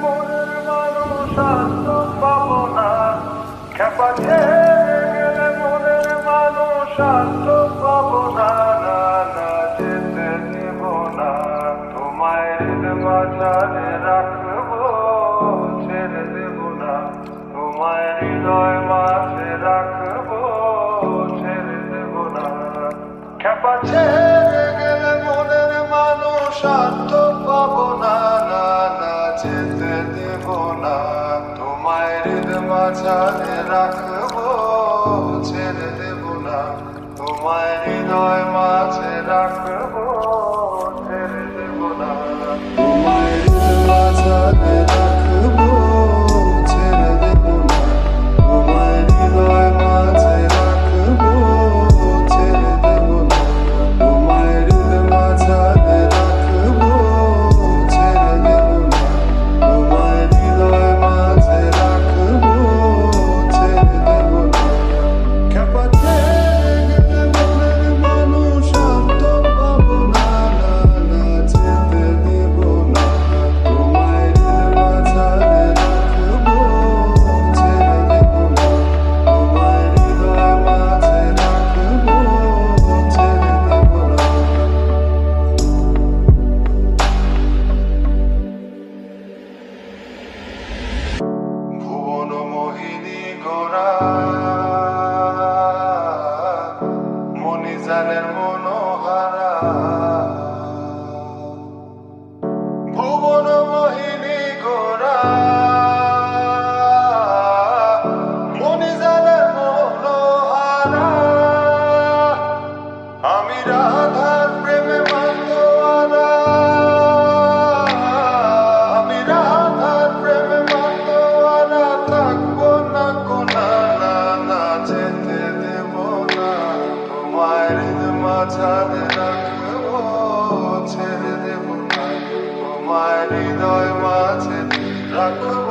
মনের মানুষ আর তো পাবো না, খেপা ছেড়ে গেলে মনের মানুষ আর তো পাবো না, না না যেতে দেব না, তোমায় মাঝারে রাখবো, ছেড়ে দেব না, তোমায় হৃদয় মাঝে রাখবো, ছেড়ে দেব না, খেপা ছেড়ে গেলে মনের মানুষ আর তো পাবো না, না না যেতে দেব না, তোমায় মাঝারে রাখবো, ছেড়ে দেব না, তোমায় হৃদয় মাঝে রাখবো, ছেড়ে দেব না, তোমায় মাঝারে রাখবো, ছেড়ে দেব না, তোমায় হৃদয় মাঝে রাখবো, ছেড়ে দেব না, তোমায় মাঝারে রাখবো, ছেড়ে দেব না, তোমায় হৃদয় মাঝে রাখবো, ছেড়ে দেব না, খেপা ছেড়ে গেলে মনের মানুষ আর তো পাবো না, না না যেতে দেব না, তোমায় মাঝারে রাখবো, ছেড়ে দেব না, তোমায় হৃদয় মাঝে রাখবো, ছেড়ে দেব না। ভুবন মোহিনী গোরা মণিজানের মনোহারা, ভুবন মোহিনী গোরা মণিজানের মনোহারা, আমি রাধার প্রেমে মাতোয়ারা, আমি রাধার প্রেমে মাতোয়ারা, থাকবো না কোনা, না না যেতে দেব না, তোমায় মাঝারে রাখবো, ছেড়ে দেব না, তোমায় হৃদয় মাঝে রাখবো।